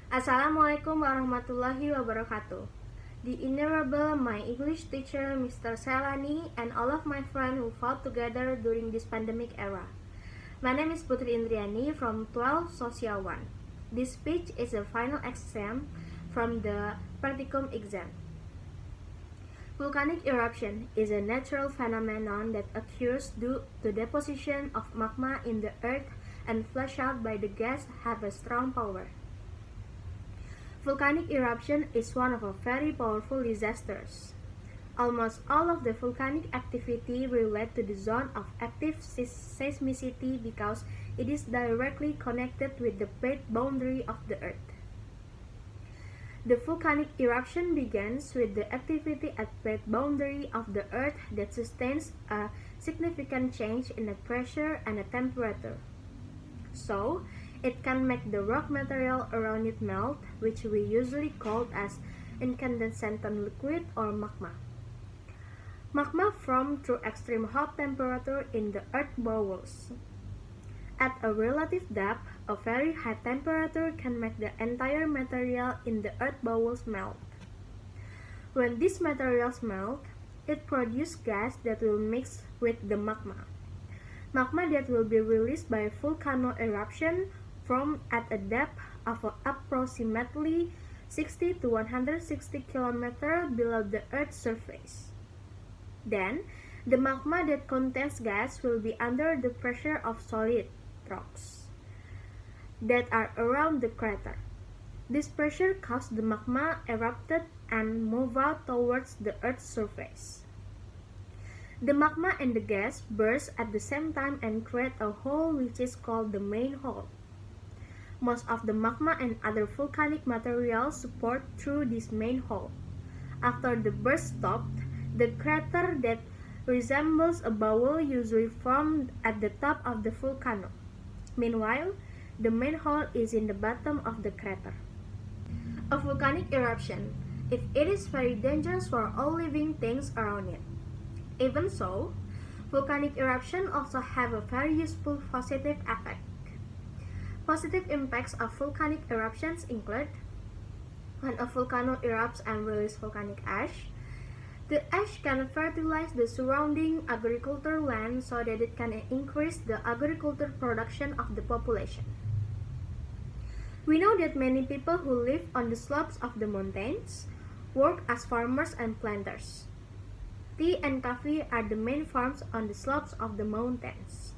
Assalamualaikum warahmatullahi wabarakatuh. The Venerable, my English teacher, Mr. Selani, and all of my friends who fought together during this pandemic era. My name is Putri indriyani from 12 Social 1. This speech is a final exam from the practicum exam. Volcanic eruption is a natural phenomenon that occurs due to deposition of magma in the earth and flash out by the gas have a strong power. Volcanic eruption is one of a very powerful disasters. Almost all of the volcanic activity relate to the zone of active seismicity because it is directly connected with the plate boundary of the earth. The volcanic eruption begins with the activity at plate boundary of the earth that sustains a significant change in the pressure and the temperature. So, it can make the rock material around it melt, which we usually call as incandescent liquid or magma. Magma forms through extreme hot temperature in the earth bowels. At a relative depth, a very high temperature can make the entire material in the earth bowels melt. When these materials melt, it produces gas that will mix with the magma. Magma that will be released by volcano eruption from at a depth of approximately 60 to 160 km below the Earth's surface. Then, the magma that contains gas will be under the pressure of solid rocks that are around the crater. This pressure caused the magma erupted and move out towards the Earth's surface. The magma and the gas burst at the same time and create a hole which is called the main hole. Most of the magma and other volcanic materials support through this main hole. After the burst stopped, the crater that resembles a bowl usually formed at the top of the volcano. Meanwhile, the main hole is in the bottom of the crater. A volcanic eruption, if it is very dangerous for all living things around it. Even so, volcanic eruption also have a very useful positive effect. Positive impacts of volcanic eruptions include when a volcano erupts and releases volcanic ash, the ash can fertilize the surrounding agricultural land so that it can increase the agricultural production of the population. We know that many people who live on the slopes of the mountains work as farmers and planters. Tea and coffee are the main farms on the slopes of the mountains.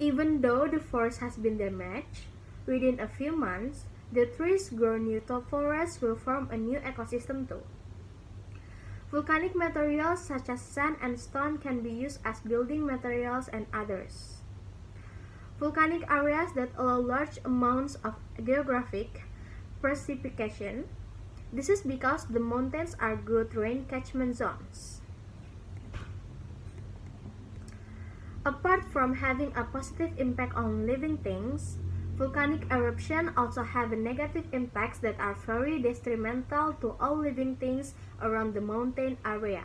Even though the forest has been damaged, within a few months, the trees grow new tall forests will form a new ecosystem too. Volcanic materials such as sand and stone can be used as building materials and others. Volcanic areas that allow large amounts of geographic precipitation. This is because the mountains are good rain catchment zones. Apart from having a positive impact on living things, volcanic eruption also have negative impacts that are very detrimental to all living things around the mountain area.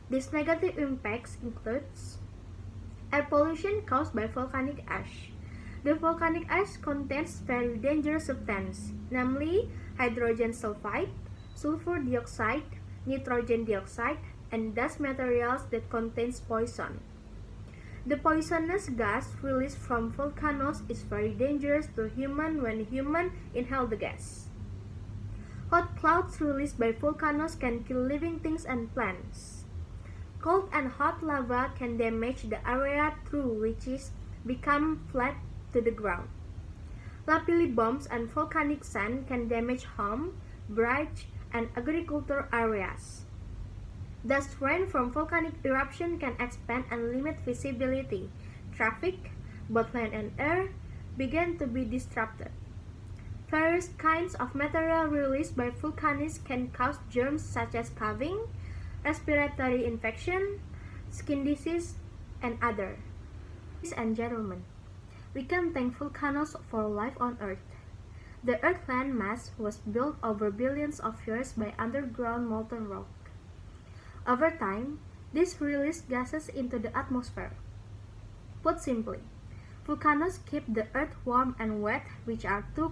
These negative impacts include air pollution caused by volcanic ash. The volcanic ash contains very dangerous substances, namely hydrogen sulfide, sulfur dioxide, nitrogen dioxide, and dust materials that contains poison. The poisonous gas released from volcanoes is very dangerous to humans when humans inhale the gas. Hot clouds released by volcanoes can kill living things and plants. Cold and hot lava can damage the area through which is become flat to the ground. Lapilli bombs and volcanic sand can damage home, bridge, and agricultural areas. Dust rain from volcanic eruption can expand and limit visibility. Traffic, both land and air, begin to be disrupted. Various kinds of material released by volcanoes can cause germs such as coughing, respiratory infection, skin disease, and other. Ladies and gentlemen, we can thank volcanoes for life on Earth. The Earth land mass was built over billions of years by underground molten rock. Over time, this released gases into the atmosphere. Put simply, volcanoes keep the earth warm and wet, which are two